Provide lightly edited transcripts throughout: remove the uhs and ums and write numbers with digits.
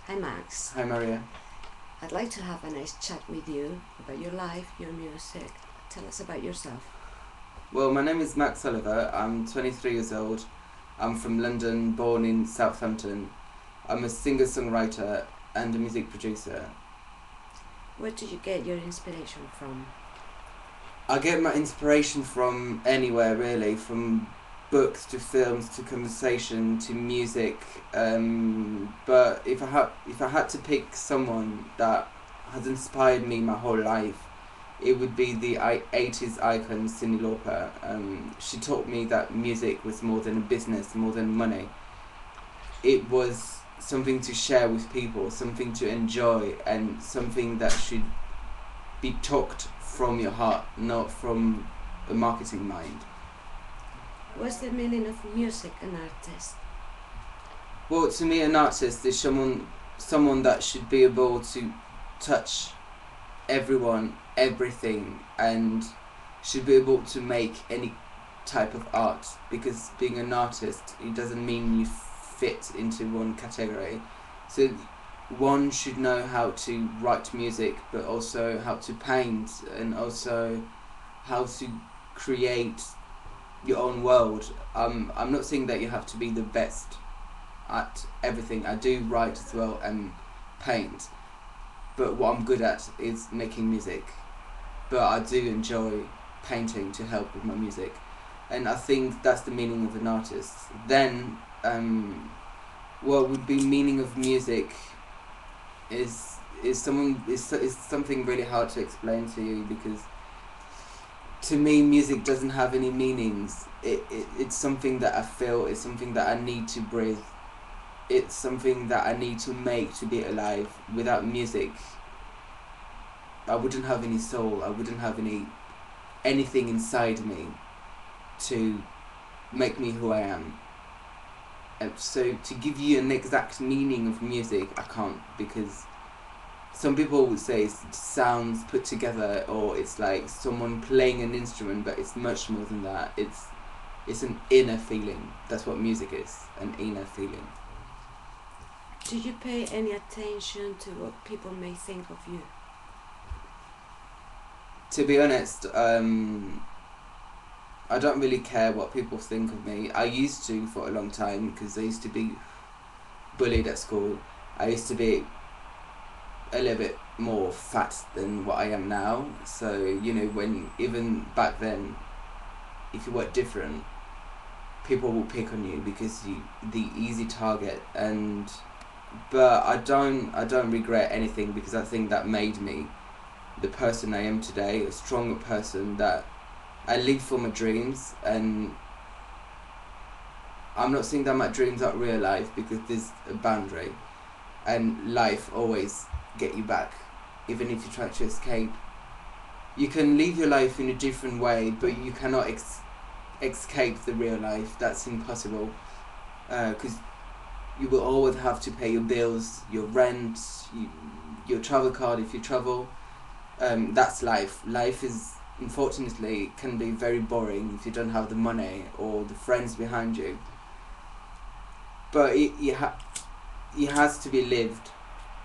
Hi Max. Hi Maria. I'd like to have a nice chat with you about your life, your music. Tell us about yourself. Well, my name is Max Oliver. I'm 23 years old. I'm from London, born in Southampton. I'm a singer-songwriter and a music producer. Where do you get your inspiration from? I get my inspiration from anywhere really, from books to films to conversation to music. But if I had to pick someone that has inspired me my whole life, it would be the 80s icon Cyndi Lauper. She taught me that music was more than a business, more than money. It was something to share with people, something to enjoy, and something that should be talked from your heart, not from a marketing mind. What's the meaning of music and artist? Well, to me, an artist is someone that should be able to touch everyone, everything, and should be able to make any type of art. Because being an artist, it doesn't mean you fit into one category. So one should know how to write music, but also how to paint, and also how to create your own world. I'm not saying that you have to be the best at everything. I do write as well and paint, but what I'm good at is making music. But I do enjoy painting to help with my music, and I think that's the meaning of an artist. Then, what would be meaning of music is something really hard to explain to you, because to me music doesn't have any meanings. It's something that I feel, it's something that I need to breathe, it's something that I need to make to be alive. Without music I wouldn't have any soul, I wouldn't have anything inside me to make me who I am. So to give you an exact meaning of music, I can't, because some people would say it's sounds put together, or it's like someone playing an instrument, but it's much more than that. It's an inner feeling. That's what music is, an inner feeling. Do you pay any attention to what people may think of you? To be honest, I don't really care what people think of me. I used to for a long time, because I used to be bullied at school. I used to be a little bit more fat than what I am now. So, when even back then, if you were different, people will pick on you because you the easy target. And but I don't regret anything, because I think that made me the person I am today, a stronger person, that I live for my dreams. And I'm not saying that my dreams aren't real life, because there's a boundary, and life always get you back, even if you try to escape. You can live your life in a different way, but you cannot escape the real life. That's impossible, because you will always have to pay your bills, your rent, your travel card if you travel. That's life. Life is, unfortunately, can be very boring if you don't have the money or the friends behind you. But it has to be lived.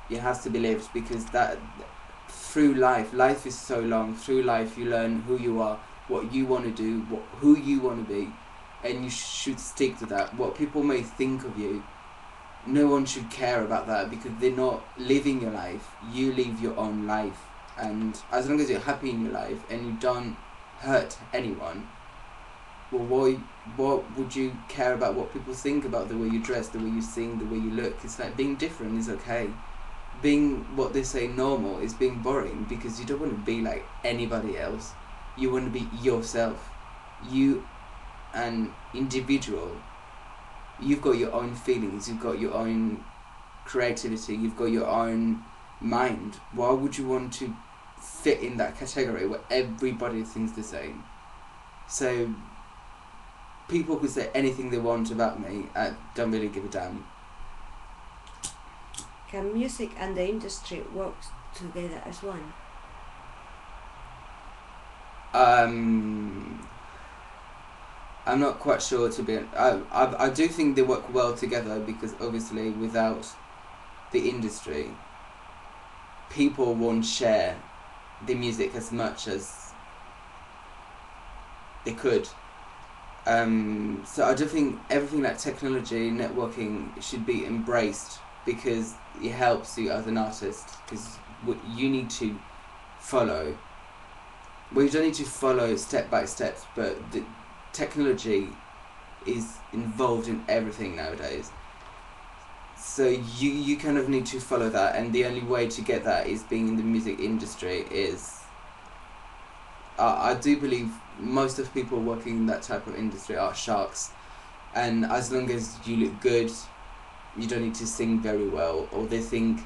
It has to be lived, because that through life is so long. Through life, you learn who you are, what you want to do, who you want to be, and you should stick to that. What people may think of you, no one should care about that, because they're not living your life. You live your own life, and as long as you're happy in your life and you don't hurt anyone, well, what would you care about what people think about the way you dress, the way you sing, the way you look? It's like being different is okay. Being what they say normal is being boring, because you don't want to be like anybody else. You want to be yourself. You, an individual. You've got your own feelings, you've got your own creativity, you've got your own mind. Why would you want to fit in that category where everybody thinks the same? So people could say anything they want about me, I don't really give a damn. Can music and the industry work together as one? I'm not quite sure, to be. I do think they work well together, because obviously without the industry, people won't share the music as much as they could. So I do think everything like technology, networking should be embraced because it helps you as an artist. Because what you need to follow, well, you don't need to follow step by step, but the technology is involved in everything nowadays. So you kind of need to follow that, and the only way to get that is being in the music industry. I do believe most of people working in that type of industry are sharks, and as long as you look good, you don't need to sing very well, or they think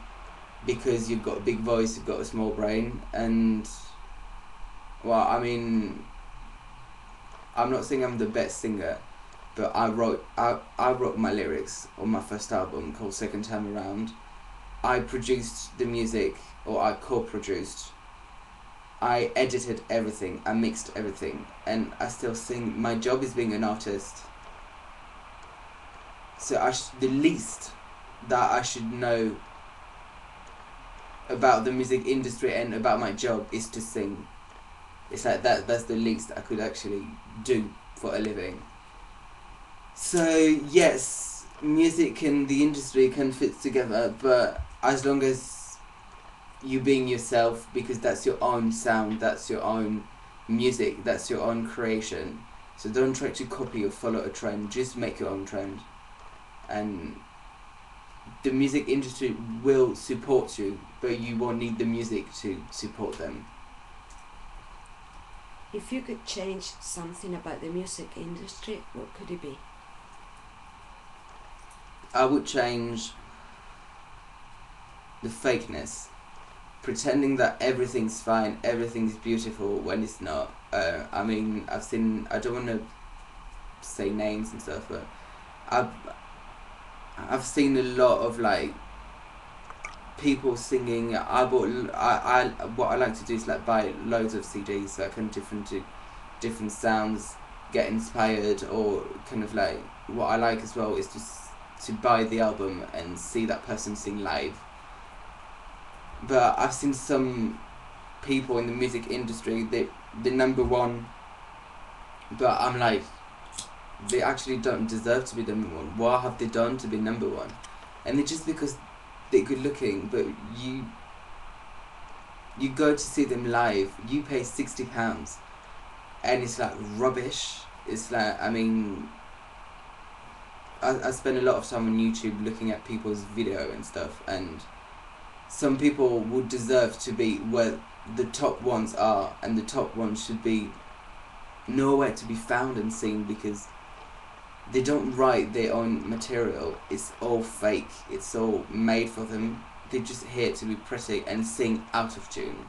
because you've got a big voice, you've got a small brain, and well, I mean, I'm not saying I'm the best singer, but I wrote my lyrics on my first album called Second Time Around. I produced the music, or I co-produced. I edited everything, I mixed everything, and I still sing. My job is being an artist. So the least that I should know about the music industry and about my job is to sing. It's like that's the least I could actually do for a living. So yes, music and the industry can fit together, but as long as you being yourself, because that's your own sound, that's your own music, that's your own creation. So don't try to copy or follow a trend, just make your own trend. And the music industry will support you, but you won't need the music to support them. If you could change something about the music industry, what could it be? I would change the fakeness. Pretending that everything's fine, everything's beautiful when it's not. I mean, I don't want to say names and stuff, but I've seen a lot of like people singing. What I like to do is like buy loads of CDs so I can different sounds, get inspired, or kind of like what I like as well is just to buy the album and see that person sing live. But I've seen some people in the music industry, they're number one, but I'm like, they actually don't deserve to be number one. What have they done to be number one? And it's just because they're good looking, but you go to see them live, you pay £60, and it's like rubbish. It's like, I mean, I spend a lot of time on YouTube looking at people's video and stuff, and some people would deserve to be where the top ones are, and the top ones should be nowhere to be found and seen because they don't write their own material. It's all fake. It's all made for them. They're just here to be pretty and sing out of tune.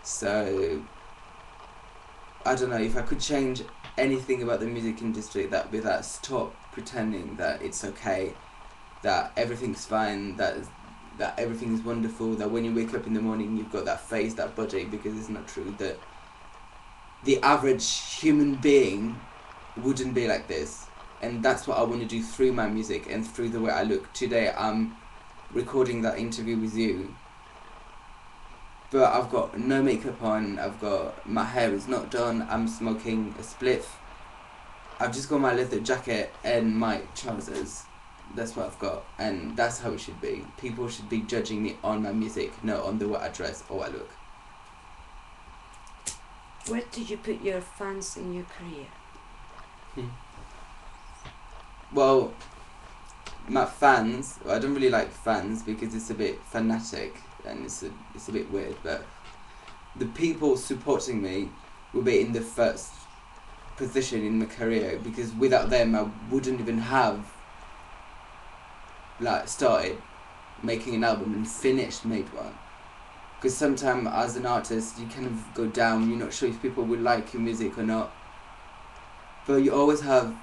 So I don't know, if I could change anything about the music industry, that'd be that stop pretending that it's okay, that everything's fine, that everything is wonderful, that when you wake up in the morning you've got that face, that body, because it's not true. That the average human being wouldn't be like this, and that's what I want to do through my music and through the way I look. Today I'm recording that interview with you, but I've got no makeup on, my hair is not done, I'm smoking a spliff, I've just got my leather jacket and my trousers. That's what I've got, and that's how it should be. People should be judging me on my music, not on the way I dress or I look. Where did you put your fans in your career? Well, my fans, I don't really like fans because it's a bit fanatic and it's a bit weird, but the people supporting me will be in the first position in my career, because without them I wouldn't even have like started making an album and made one. Because sometimes as an artist you kind of go down, you're not sure if people will like your music or not, but you always have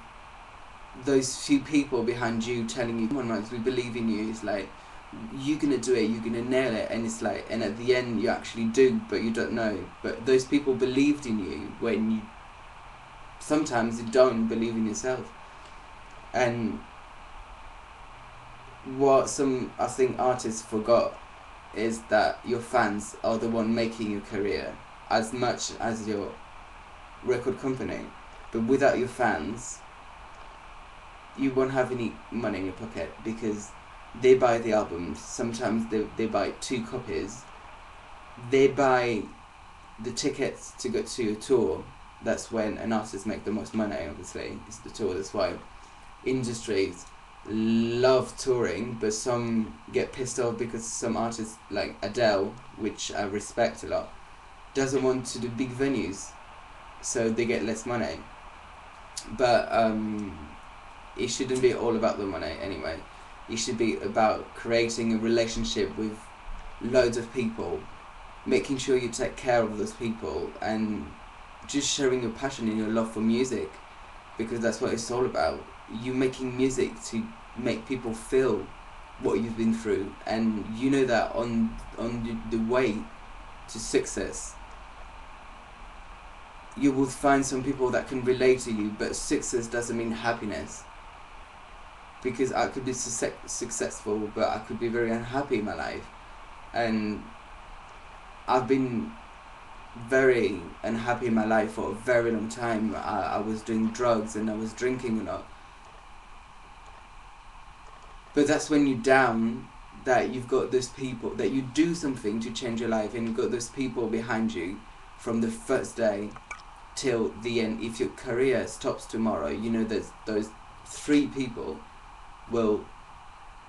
those few people behind you telling you, come on Max, we believe in you. It's like, you're gonna do it, you're gonna nail it, and it's like, and at the end you actually do, but you don't know. But those people believed in you when you sometimes you don't believe in yourself. And what some I think artists forgot is that your fans are the one making your career as much as your record company. But without your fans, you won't have any money in your pocket because they buy the albums. Sometimes they buy 2 copies. They buy the tickets to go to your tour. That's when an artist make the most money, obviously. It's the tour. That's why industries love touring, but some get pissed off because some artists like Adele, which I respect a lot, doesn't want to do big venues, so they get less money. But it shouldn't be all about the money anyway. It should be about creating a relationship with loads of people, making sure you take care of those people, and just sharing your passion and your love for music, because that's what it's all about. You making music to make people feel what you've been through, and you know that on the way to success, you will find some people that can relate to you, but success doesn't mean happiness. Because I could be successful, but I could be very unhappy in my life. And I've been very unhappy in my life for a very long time. I was doing drugs and I was drinking a lot. But that's when you're down, that you've got those people, that you do something to change your life, and you've got those people behind you from the first day till the end. If your career stops tomorrow, you know there's those 3 people will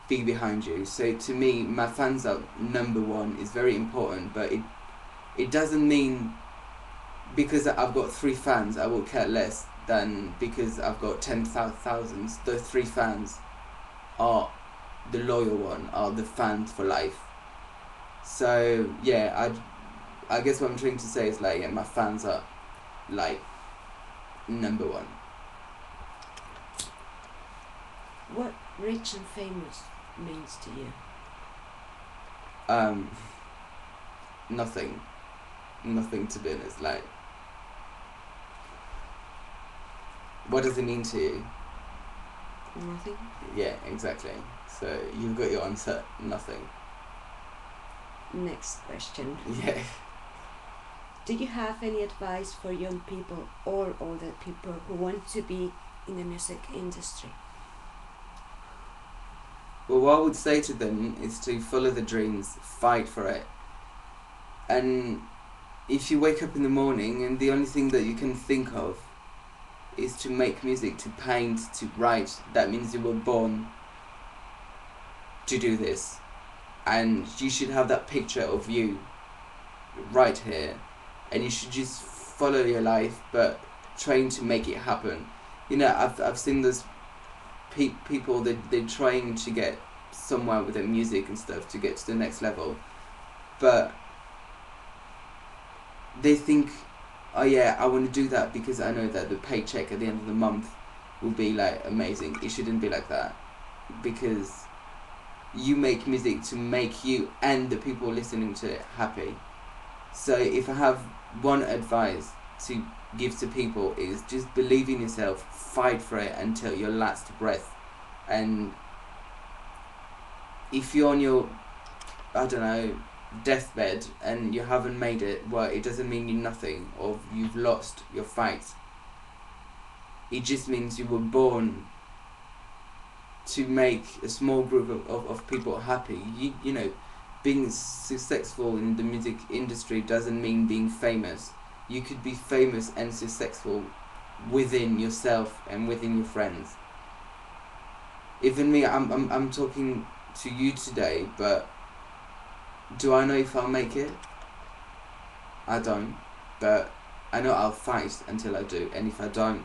be behind you. So to me, my fans are number 1. Is very important, but it doesn't mean because I've got 3 fans I will care less than because I've got 10,000. Those 3 fans are the loyal one, are the fans for life. So yeah, I guess what I'm trying to say is like, yeah, my fans are like number 1. What rich and famous means to you? Nothing to be honest. Like, what does it mean to you? Nothing. Yeah, exactly. So you've got your answer. Nothing. Next question. Yeah. Do you have any advice for young people or older people who want to be in the music industry? Well, what I would say to them is to follow the dreams, fight for it. And if you wake up in the morning and the only thing that you can think of is to make music, to paint, to write, that means you were born to do this. And you should have that picture of you right here, and you should just follow your life, but trying to make it happen. You know, I've seen those people that they're trying to get somewhere with their music and stuff to get to the next level, but they think, oh yeah, I want to do that because I know that the paycheck at the end of the month will be like amazing. It shouldn't be like that, because you make music to make you and the people listening to it happy. So if I have one advice to give to people, is just believe in yourself, fight for it until your last breath. And if you're on your, I don't know, deathbed and you haven't made it, well, it doesn't mean you're nothing or you've lost your fight. It just means you were born to make a small group of people happy. You know, being successful in the music industry doesn't mean being famous. You could be famous and successful within yourself and within your friends. Even me, I'm talking to you today, but do I know if I'll make it? I don't, but I know I'll fight until I do, and if I don't,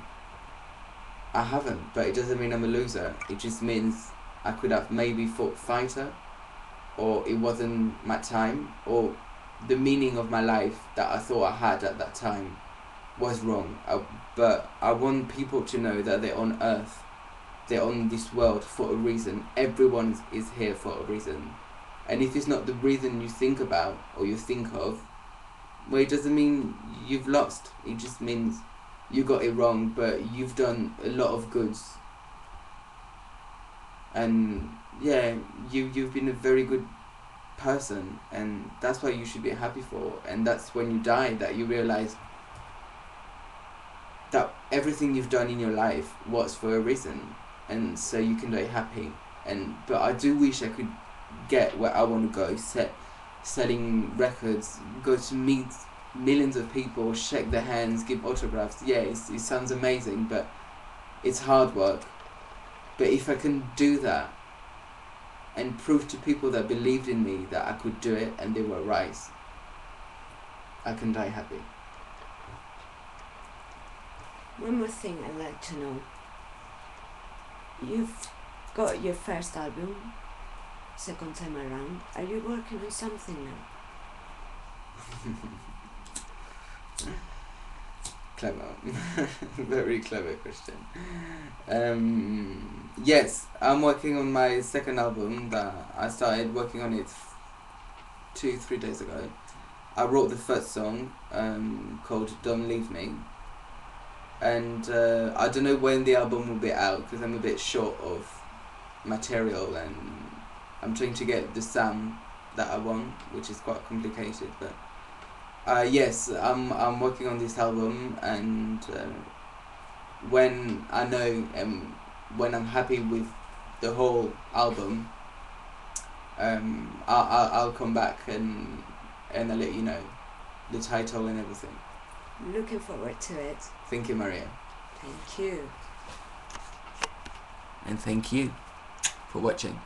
I haven't. But it doesn't mean I'm a loser. It just means I could have maybe fought fighter, or it wasn't my time, or the meaning of my life that I thought I had at that time was wrong. But I want people to know that they're on earth, they're on this world for a reason. Everyone is here for a reason. And if it's not the reason you think about or you think of, well, it doesn't mean you've lost. It just means you got it wrong, but you've done a lot of goods. and yeah, you've been a very good person, and that's what you should be happy for. And that's when you die that you realize that everything you've done in your life was for a reason, and so you can die happy. And but I do wish I could get where I want to go, selling records, go to meet millions of people, shake their hands, give autographs. Yeah, it sounds amazing, but it's hard work. But if I can do that and prove to people that believed in me that I could do it and they were right, I can die happy. One more thing I'd like to know. You've got your first album, second time around. Are you working on something now? Clever. Very clever question. Yes, I'm working on my second album that I started working on it 2-3 days ago. I wrote the first song called Don't Leave Me, and I don't know when the album will be out because I'm a bit short of material and I'm trying to get the sound that I want, which is quite complicated, but yes, I'm working on this album, and when I know when I'm happy with the whole album, I'll come back and I'll let you know the title and everything. Looking forward to it. Thank you, Maria. Thank you. And thank you for watching.